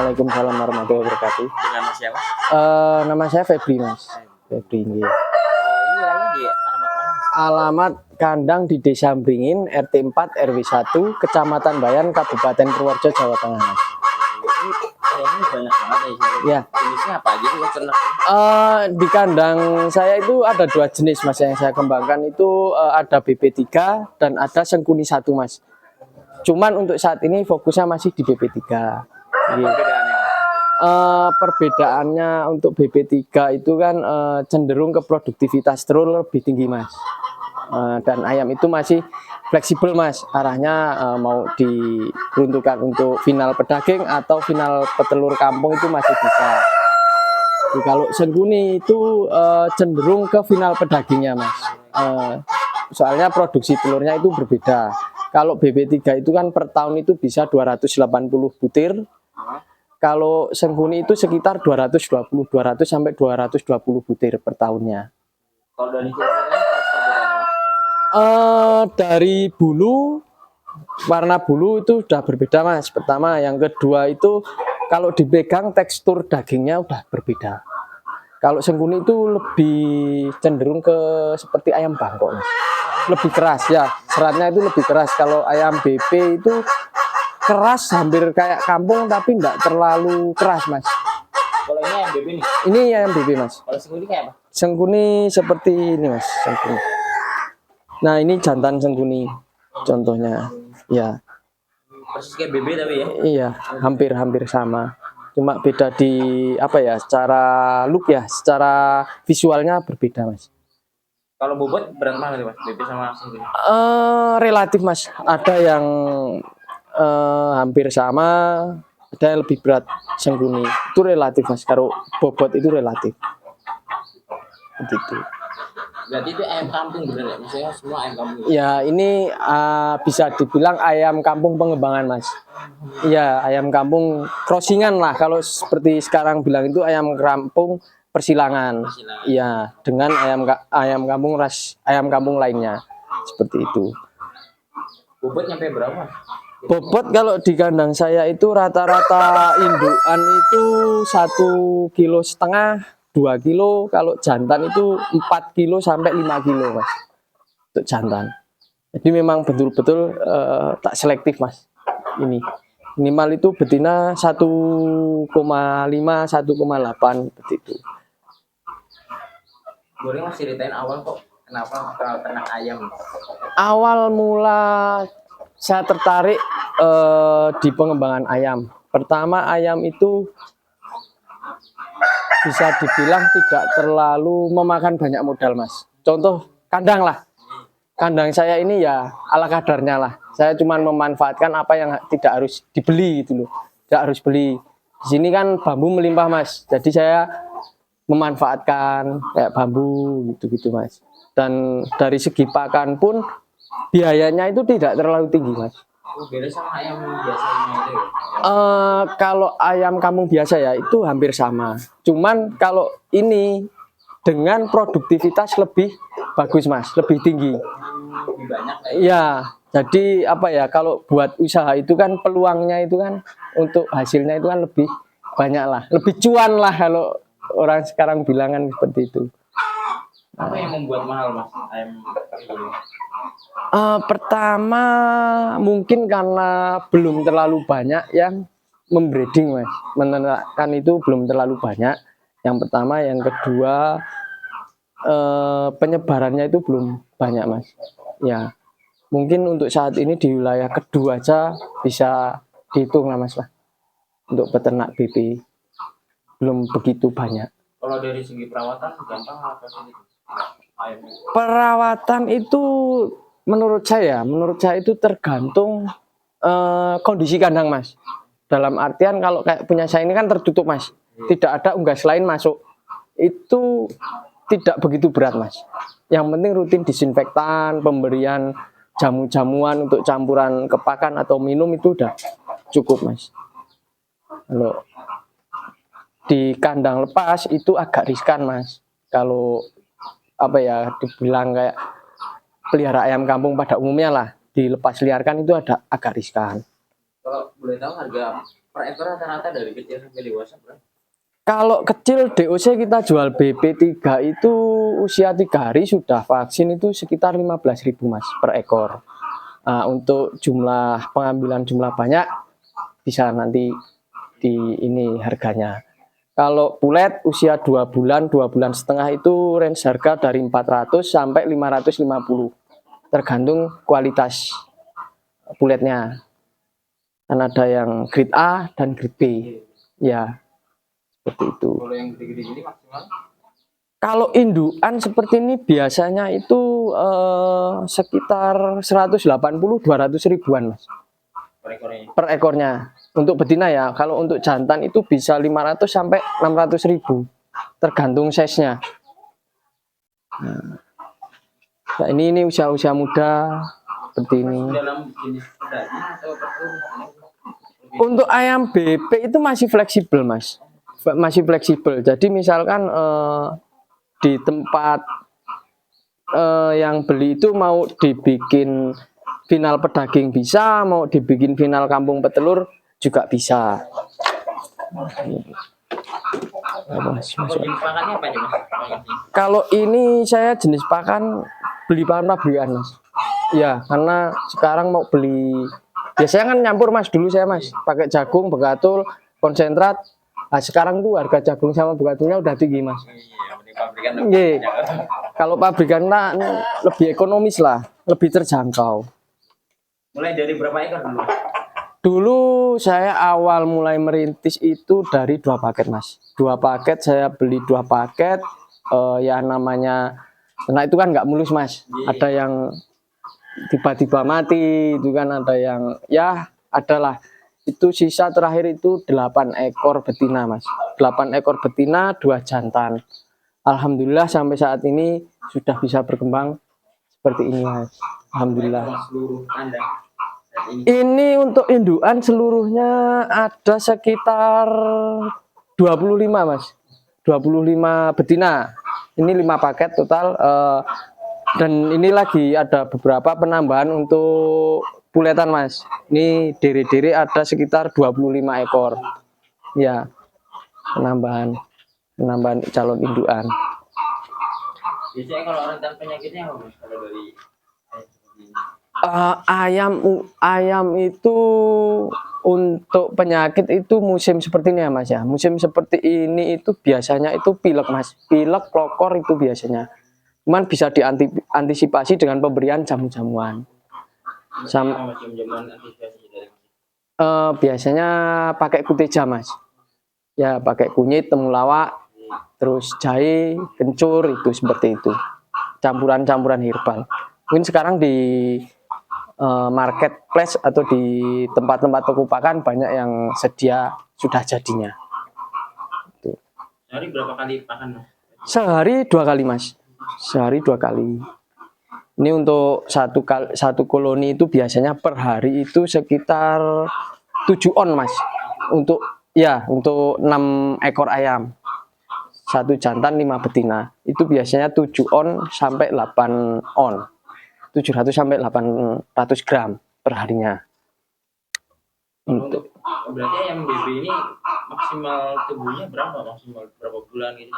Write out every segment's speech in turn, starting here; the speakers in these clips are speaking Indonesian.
Waalaikumsalam warahmatullahi wabarakatuh. Dengan Mas siapa? Nama saya Febri, Mas. Febri. Ini wilayahnya di alamat mana, Mas? Alamat kandang di Desa Bringin, RT 4 RW 1, Kecamatan Bayan, Kabupaten Purworejo, Jawa Tengah, Mas. Ini ayamnya banyak banget Ya. Jenisnya apa aja sih Mas ternak? Di kandang saya itu ada 2 jenis, Mas, yang saya kembangkan itu ada BP3 dan ada Sengkuni 1, Mas. Cuman untuk saat ini fokusnya masih di BP3. Perbedaannya? Perbedaannya untuk BP3 itu kan cenderung ke produktivitas telur lebih tinggi, Mas. Dan ayam itu masih fleksibel, Mas. Arahnya mau diperuntukkan untuk final pedaging atau final petelur kampung itu masih bisa. Jadi, kalau Sengkuni itu cenderung ke final pedagingnya, Mas. Soalnya produksi telurnya itu berbeda. Kalau BP3 itu kan per tahun itu bisa 280 butir. Kalau Sengkuni itu sekitar 200 sampai 220 butir per tahunnya. Kalau dari perbedaannya? Dari bulu, warna bulu itu sudah berbeda, Mas. Pertama, yang kedua itu kalau dipegang tekstur dagingnya udah berbeda. Kalau Sengkuni itu lebih cenderung ke seperti ayam Bangkok, Mas. Lebih keras ya, seratnya itu lebih keras. Kalau ayam BP itu keras hampir kayak kampung tapi enggak terlalu keras, Mas. Kalau ini ayam BP nih? Ini ayam BP, Mas. Kalau Sengkuni kayak apa? Sengkuni seperti ini, Mas. Sengkuni. Nah, ini jantan Sengkuni contohnya. Ya. Persis kayak BB tapi ya? Iya, hampir sama. Cuma beda di apa ya? Secara look ya, secara visualnya berbeda, Mas. Kalau bobot berat mana sih, Mas? BP sama Sengkuni? Relatif, Mas. Ada yang hampir sama, ada yang lebih berat. Sengkuni itu relatif, Mas. Kalau bobot itu relatif. Begitu. Berarti itu ayam kampung bener ya? Maksudnya semua ayam kampung? Ya, ini bisa dibilang ayam kampung pengembangan, Mas. Iya, ayam kampung crossingan lah. Kalau seperti sekarang bilang itu ayam kampung persilangan. Iya, dengan ayam kampung ayam kampung lainnya. Seperti itu. Bobot nyampe berapa? Bobot kalau di kandang saya itu rata-rata indukan itu 1,5 kilo, 2 kilo. Kalau jantan itu 4 kilo sampai 5 kilo, Mas. Untuk jantan. Jadi memang betul-betul tak selektif, Mas. Ini minimal itu betina 1,5 1,8 seperti itu. Boleh Mas ceritain awal kok kenapa ternak ayam? Awal mula saya tertarik di pengembangan ayam. Pertama, ayam itu bisa dibilang tidak terlalu memakan banyak modal, Mas. Contoh kandang lah. Kandang saya ini ya ala kadarnya lah. Saya cuma memanfaatkan apa yang tidak harus dibeli gitu loh. Tidak harus beli. Di sini kan bambu melimpah, Mas. Jadi saya memanfaatkan kayak bambu gitu-gitu, Mas. Dan dari segi pakan pun biayanya itu tidak terlalu tinggi, Mas. Beda sama ayam biasanya itu ya? Kalau ayam kampung biasa ya itu hampir sama. Cuman kalau ini dengan produktivitas lebih bagus, Mas, lebih tinggi. Lebih banyak lah ya? Ya, jadi apa ya, kalau buat usaha itu kan peluangnya itu kan untuk hasilnya itu kan lebih banyak lah, lebih cuan lah kalau orang sekarang bilangan seperti itu. Apa yang membuat mahal, Mas, ayam ini? Pertama mungkin karena belum terlalu banyak yang membreeding, Mas. Menernakan itu belum terlalu banyak. Yang pertama, yang kedua penyebarannya itu belum banyak, Mas. Ya, mungkin untuk saat ini di wilayah kedua aja bisa dihitung lah, Mas lah. Untuk peternak BP belum begitu banyak. Kalau dari segi perawatan gampang apa sih ayam? Perawatan itu menurut saya itu tergantung kondisi kandang, Mas. Dalam artian kalau kayak punya saya ini kan tertutup, Mas. Tidak ada unggas lain masuk. Itu tidak begitu berat, Mas. Yang penting rutin disinfektan, pemberian jamu-jamuan untuk campuran ke pakan atau minum itu udah cukup, Mas. Kalau di kandang lepas itu agak riskan, Mas. Kalau apa ya, dibilang kayak pelihara ayam kampung pada umumnya lah, dilepas liarkan itu agak riskan. Kalau boleh tahu harga Per ekor rata-rata dari kecil sampai dewasa berapa? Kalau kecil DOC kita jual BP3 itu usia 3 hari sudah vaksin itu sekitar 15.000 Mas per ekor. Untuk jumlah pengambilan jumlah banyak bisa nanti di ini harganya. Kalau pulet usia 2 bulan, 2 bulan setengah itu range harga dari 400 sampai 550. Tergantung kualitas puletnya. Kan ada yang grade A dan grade B. Ya, seperti itu. Kalau yang gede-gede gini maksimal? Kalau indukan seperti ini biasanya itu sekitar 180-200 ribuan Mas Per ekornya. per ekornya. Untuk betina ya, kalau untuk jantan itu bisa 500 sampai 600 ribu tergantung size-nya. Nah, ini usia-usia muda seperti ini. Dalam jenis pedaging atau pertelur? Untuk ayam BP itu masih fleksibel Mas, masih fleksibel. Jadi misalkan di tempat yang beli itu mau dibikin final pedaging bisa, mau dibikin final kampung petelur juga bisa. Kalau jenis pakannya apa aja Mas? Kalau ini saya jenis pakan beli pakan pabrikan Mas. Ya, karena sekarang mau beli biasanya kan nyampur Mas, dulu saya Mas pakai jagung, begatul, konsentrat. Nah, sekarang tuh harga jagung sama begatulnya udah tinggi Mas. Iya, mending pabrikan. Iya. Kalau pabrikan nah, lebih ekonomis lah, lebih terjangkau. Mulai dari berapa ekor dulu? Dulu saya awal mulai merintis itu dari 2 paket Mas. 2 paket saya beli 2 paket. Ya namanya, karena itu kan nggak mulus Mas. Ada yang tiba-tiba mati, itu kan ada yang ya adalah. Itu sisa terakhir itu 8 ekor betina Mas. 8 ekor betina, 2 jantan. Alhamdulillah sampai saat ini sudah bisa berkembang seperti ini Mas. Alhamdulillah. Seluruh kandang. Ini untuk indukan seluruhnya ada sekitar 25 Mas. 25 betina. Ini 5 paket total. Dan ini lagi ada beberapa penambahan untuk puletan Mas. Ini dere-dere ada sekitar 25 ekor. Ya, penambahan calon indukan. Biasanya kalau rentan penyakitnya apa Mas? Kalau dari ayam itu untuk penyakit itu musim seperti ini ya Mas ya. Musim seperti ini itu biasanya itu pilek Mas. Pilek, klokor itu biasanya. Cuman bisa diantisipasi dengan pemberian jamu-jamuan. jamuan antisipasi dari Biasanya pakai kuteja Mas. Ya pakai kunyit, temulawak, terus jahe, kencur itu seperti itu. Campuran-campuran herbal. Mungkin sekarang di marketplace atau di tempat-tempat toko pakan banyak yang sedia sudah jadinya. Sehari berapa kali pakan Mas? Sehari 2 kali Mas. Sehari 2 kali. Ini untuk satu koloni itu biasanya per hari itu sekitar 7 on Mas. Untuk 6 ekor ayam. 1 jantan 5 betina. Itu biasanya 7 on sampai 8 on. 700 sampai 800 gram per harinya. Untuk berarti ayam BB ini maksimal tumbuhnya maksimal berapa bulan gitu?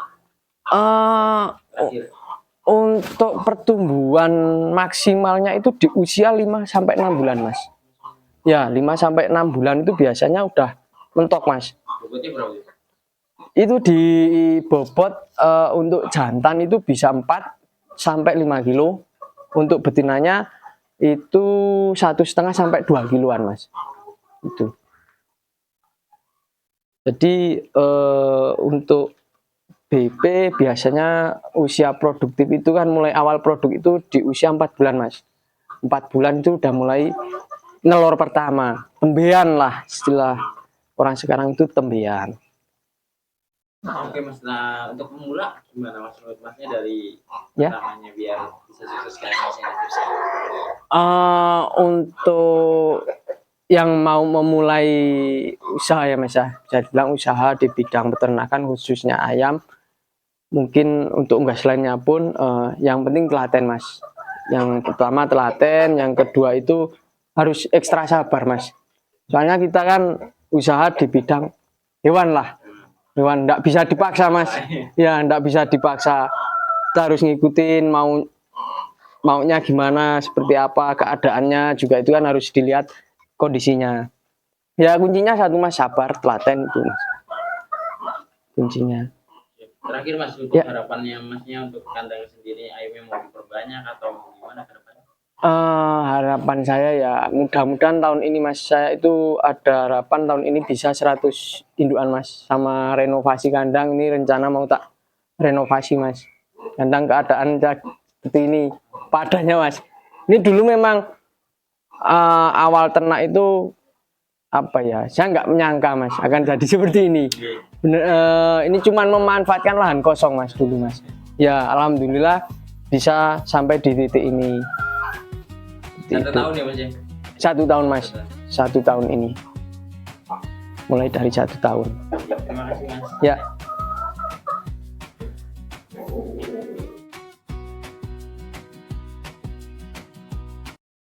Untuk pertumbuhan maksimalnya itu di usia 5 sampai 6 bulan Mas. Ya 5 sampai 6 bulan itu biasanya udah mentok Mas. Bobotnya berapa? Itu di bobot untuk jantan itu bisa 4 sampai 5 kilo. Untuk betinanya itu 1,5 sampai 2 kiloan Mas. Itu. Jadi untuk BP biasanya usia produktif itu kan mulai awal produk itu di usia 4 bulan Mas. 4 bulan itu udah mulai nelor pertama. Tembean lah istilah orang sekarang itu tembean. Oke Mas, nah untuk pemula gimana Mas menurut Masnya dari Ya. pertamanya biar bisa sukses kayak Masnya tipsnya? Untuk yang mau memulai usaha ya Mas ya, saya bilang usaha di bidang peternakan khususnya ayam, mungkin untuk unggas lainnya pun yang penting telaten Mas. Yang pertama telaten, yang kedua itu harus ekstra sabar Mas. Soalnya kita kan usaha di bidang hewan lah. Hewan nggak bisa dipaksa mas, ya nggak bisa dipaksa. Kita harus ngikutin maunya gimana, seperti apa keadaannya juga itu kan harus dilihat kondisinya. Ya kuncinya satu mas, sabar, telaten itu mas. Kuncinya. Terakhir mas, untuk Ya. harapannya masnya untuk kandang sendiri, ayamnya mau diperbanyak atau gimana ke depannya? Harapan saya ya mudah-mudahan tahun ini mas, saya itu ada harapan tahun ini bisa 100 indukan mas, sama renovasi kandang ini rencana mau tak renovasi mas. Kandang keadaan seperti ini padanya mas. Ini dulu memang awal ternak itu apa ya, saya nggak menyangka mas akan jadi seperti ini. Bener, ini cuman memanfaatkan lahan kosong mas dulu mas. Ya alhamdulillah bisa sampai di titik ini. Satu tahun ya mas ya? 1 tahun mas, 1 tahun ini mulai dari 1 tahun. Terima kasih mas. Ya.